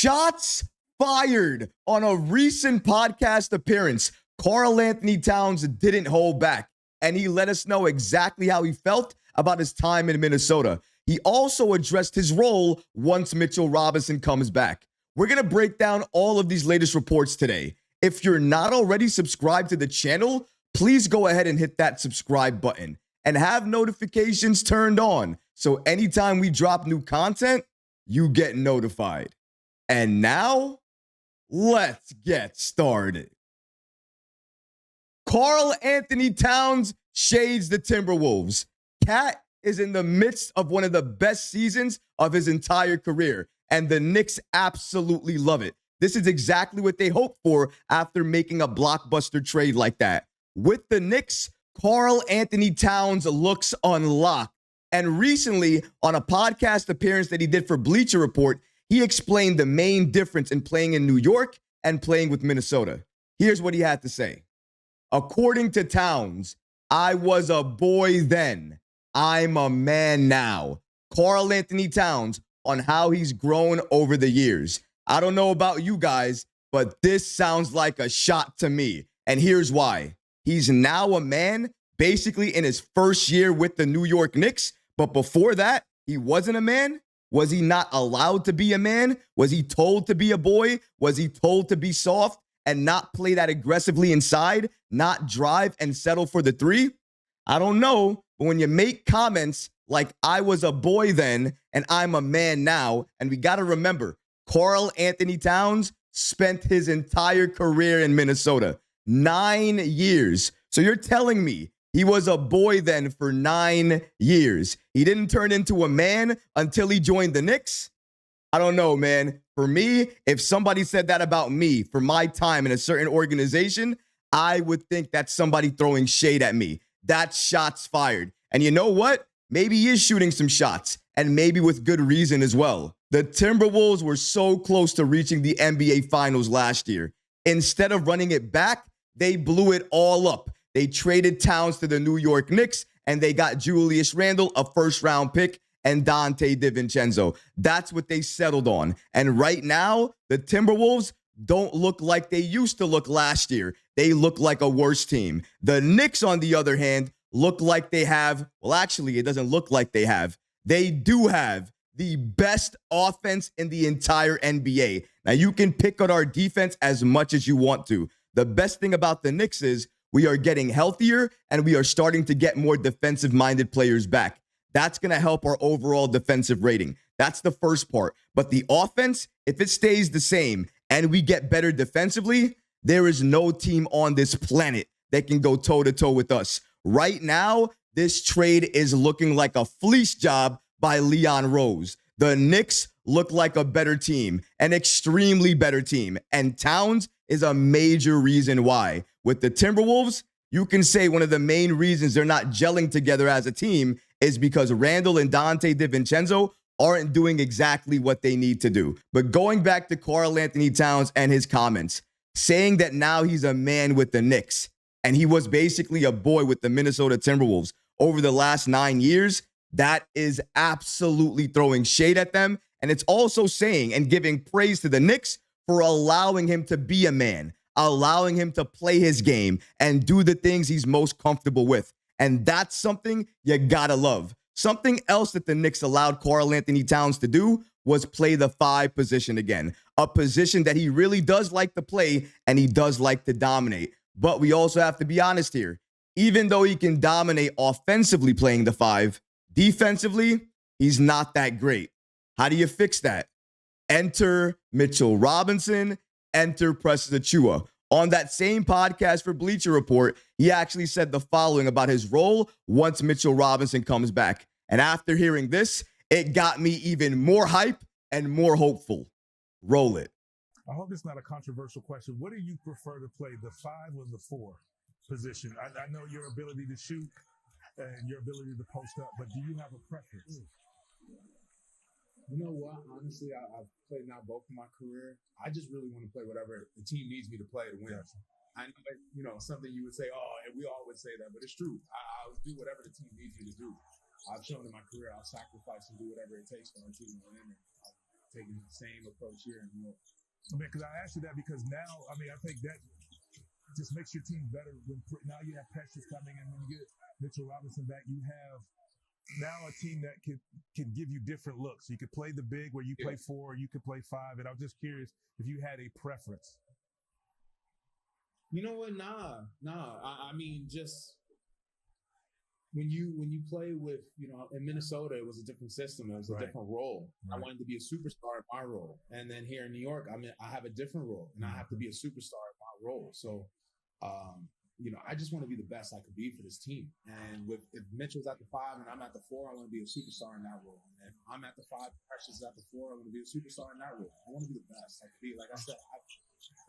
Shots fired on a recent podcast appearance. Karl-Anthony Towns didn't hold back, and he let us know exactly how he felt about his time in Minnesota. He also addressed his role once Mitchell Robinson comes back. We're going to break down all of these latest reports today. If you're not already subscribed to the channel, please go ahead and hit that subscribe button and have notifications turned on so anytime we drop new content, you get notified. And now, let's get started. Karl-Anthony Towns shades the Timberwolves. Cat is in the midst of one of the best seasons of his entire career, and the Knicks absolutely love it. This is exactly what they hoped for after making a blockbuster trade like that. With the Knicks, Karl-Anthony Towns looks unlocked. And recently, on a podcast appearance that he did for Bleacher Report, he explained the main difference in playing in New York and playing with Minnesota. Here's what he had to say. According to Towns, I was a boy then. I'm a man now. Karl-Anthony Towns on how he's grown over the years. I don't know about you guys, but this sounds like a shot to me. And here's why. He's now a man, basically in his first year with the New York Knicks. But before that, he wasn't a man. Was he not allowed to be a man? Was he told to be a boy? Was he told to be soft and not play that aggressively inside, not drive and settle for the three? I don't know. But when you make comments like I was a boy then and I'm a man now, and we got to remember, Karl-Anthony Towns spent his entire career in Minnesota, 9 years. So you're telling me he was a boy then for 9 years. He didn't turn into a man until he joined the Knicks? I don't know, man. For me, if somebody said that about me for my time in a certain organization, I would think that's somebody throwing shade at me. That's shots fired. And you know what? Maybe he is shooting some shots, and maybe with good reason as well. The Timberwolves were so close to reaching the NBA Finals last year. Instead of running it back, they blew it all up. They traded Towns to the New York Knicks, and they got Julius Randle, a first-round pick, and Dante DiVincenzo. That's what they settled on. And right now, the Timberwolves don't look like they used to look last year. They look like a worse team. The Knicks, on the other hand, look like they have, well, actually, it doesn't look like they have. They do have the best offense in the entire NBA. Now, you can pick on our defense as much as you want to. The best thing about the Knicks is we are getting healthier and we are starting to get more defensive-minded players back. That's going to help our overall defensive rating. That's the first part. But the offense, if it stays the same and we get better defensively, there is no team on this planet that can go toe-to-toe with us. Right now, this trade is looking like a fleece job by Leon Rose. The Knicks look like a better team, an extremely better team, and Towns is a major reason why. With the Timberwolves, you can say one of the main reasons they're not gelling together as a team is because Randle and Dante DiVincenzo aren't doing exactly what they need to do. But going back to Karl-Anthony Towns and his comments, saying that now he's a man with the Knicks, and he was basically a boy with the Minnesota Timberwolves over the last 9 years, that is absolutely throwing shade at them. And it's also saying and giving praise to the Knicks for allowing him to be a man, allowing him to play his game and do the things he's most comfortable with. And that's something you gotta love. Something else that the Knicks allowed Karl-Anthony Towns to do was play the 5 position again, a position that he really does like to play and he does like to dominate. But we also have to be honest here. Even though he can dominate offensively playing the 5, defensively, he's not that great. How do you fix that? Enter Mitchell Robinson, enter Precious Achiuwa. On that same podcast for Bleacher Report, he actually said the following about his role once Mitchell Robinson comes back. And after hearing this, it got me even more hype and more hopeful. Roll it. I hope it's not a controversial question. What do you prefer to play, the 5 or the 4 position? I know your ability to shoot and your ability to post up, but do you have a preference? You know what? Honestly, I've played now both in my career. I just really want to play whatever the team needs me to play to win. Yes. I know, you know, something you would say, oh, and we all would say that, but it's true. I'll do whatever the team needs me to do. I've shown in my career I'll sacrifice and do whatever it takes for our team to win. And I'll taking the same approach here in New York. I mean, because I asked you that because now, I mean, I think that just makes your team better. When now you have Precious coming in, when you get Mitchell Robinson back, you have now a team that can give you different looks. You could play the big where you play 4, you could play 5, and I'm just curious if you had a preference. You know what? Nah. I mean, just when you play with, in Minnesota, it was a different system. It was a different role. Right. I wanted to be a superstar in my role, and then here in New York, I have a different role, and I have to be a superstar in my role. So, I just want to be the best I could be for this team. And if Mitchell's at the 5 and I'm at the 4, I want to be a superstar in that role. And if I'm at the 5, Precious is at the 4, I want to be a superstar in that role. I want to be the best I could be. Like I said, I've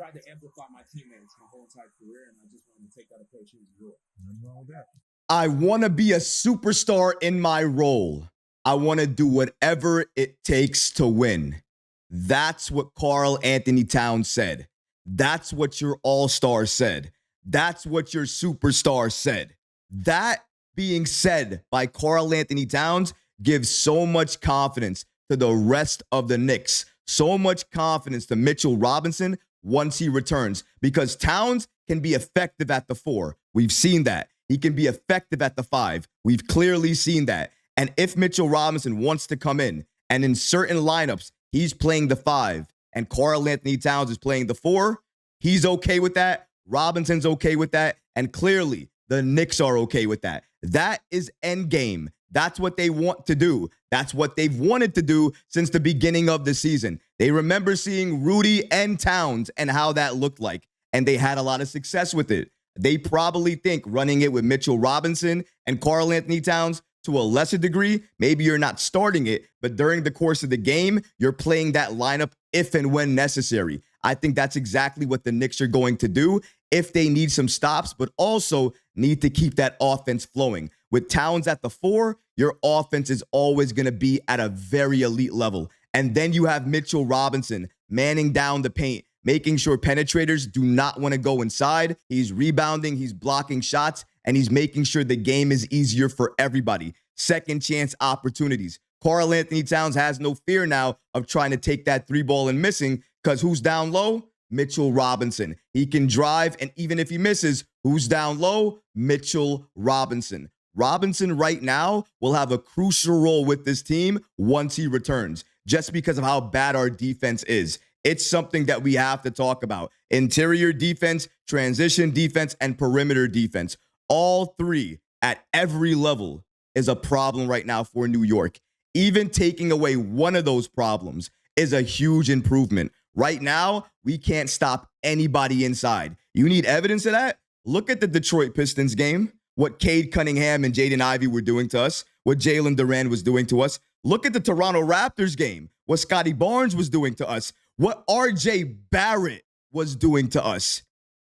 tried to amplify my teammates my whole entire career, and I just wanted to take that approach here in New York. Nothing wrong with that. I want to be a superstar in my role. I want to do whatever it takes to win. That's what Karl-Anthony Towns said. That's what your all-star said. That's what your superstar said. That being said by Karl-Anthony Towns gives so much confidence to the rest of the Knicks. So much confidence to Mitchell Robinson once he returns, because Towns can be effective at the 4. We've seen that. He can be effective at the 5. We've clearly seen that. And if Mitchell Robinson wants to come in and in certain lineups, he's playing the 5 and Karl-Anthony Towns is playing the 4, he's okay with that. Robinson's okay with that. And clearly, the Knicks are okay with that. That is endgame. That's what they want to do. That's what they've wanted to do since the beginning of the season. They remember seeing Rudy and Towns and how that looked like, and they had a lot of success with it. They probably think running it with Mitchell Robinson and Karl-Anthony Towns to a lesser degree, maybe you're not starting it, but during the course of the game, you're playing that lineup if and when necessary. I think that's exactly what the Knicks are going to do if they need some stops, but also need to keep that offense flowing. With Towns at the 4, your offense is always going to be at a very elite level. And then you have Mitchell Robinson manning down the paint, making sure penetrators do not want to go inside. He's rebounding, he's blocking shots, and he's making sure the game is easier for everybody. Second chance opportunities. Karl-Anthony Towns has no fear now of trying to take that 3 ball and missing, because who's down low? Mitchell Robinson. He can drive, and even if he misses, who's down low? Mitchell Robinson. Robinson right now will have a crucial role with this team once he returns, just because of how bad our defense is. It's something that we have to talk about. Interior defense, transition defense, and perimeter defense. All 3 at every level is a problem right now for New York. Even taking away one of those problems is a huge improvement. Right now, we can't stop anybody inside. You need evidence of that? Look at the Detroit Pistons game, what Cade Cunningham and Jaden Ivey were doing to us, what Jalen Duren was doing to us. Look at the Toronto Raptors game, what Scotty Barnes was doing to us, what RJ Barrett was doing to us.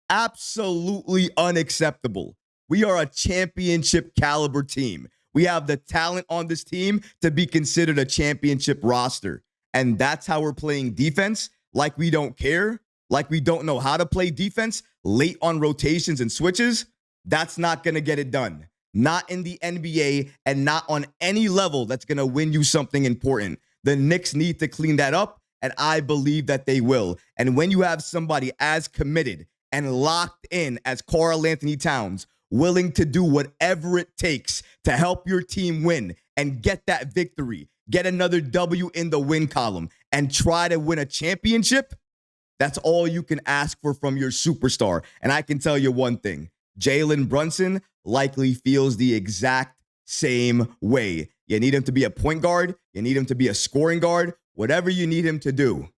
Absolutely unacceptable. We are a championship caliber team. We have the talent on this team to be considered a championship roster. And that's how we're playing defense, like we don't care, like we don't know how to play defense late on rotations and switches. That's not going to get it done. Not in the NBA and not on any level that's going to win you something important. The Knicks need to clean that up, and I believe that they will. And when you have somebody as committed and locked in as Karl-Anthony Towns, willing to do whatever it takes to help your team win and get that victory, get another W in the win column, and try to win a championship, that's all you can ask for from your superstar. And I can tell you one thing, Jalen Brunson likely feels the exact same way. You need him to be a point guard. You need him to be a scoring guard. Whatever you need him to do,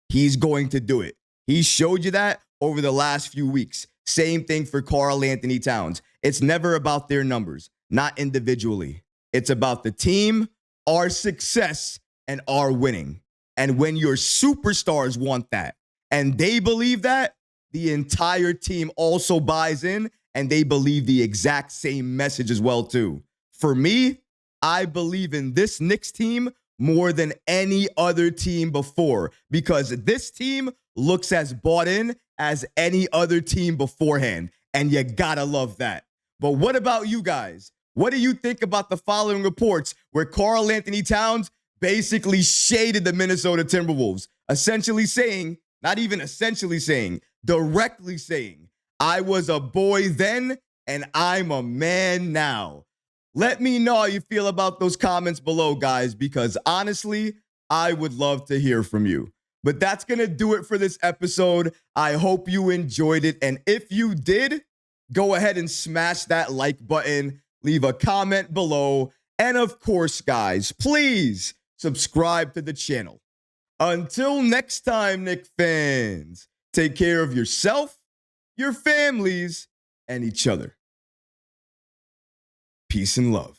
he's going to do it. He showed you that over the last few weeks. Same thing for Karl-Anthony Towns. It's never about their numbers, not individually. It's about the team, our success, and our winning. And when your superstars want that, and they believe that, the entire team also buys in, and they believe the exact same message as well, too. For me, I believe in this Knicks team more than any other team before, because this team looks as bought in as any other team beforehand, and you gotta love that. But what about you guys? What do you think about the following reports where Karl-Anthony Towns basically shaded the Minnesota Timberwolves, essentially saying, not even essentially saying, directly saying, I was a boy then and I'm a man now. Let me know how you feel about those comments below, guys, because honestly, I would love to hear from you. But that's going to do it for this episode. I hope you enjoyed it. And if you did, go ahead and smash that like button, leave a comment below. And of course, guys, please subscribe to the channel. Until next time, Knicks fans, take care of yourself, your families, and each other. Peace and love.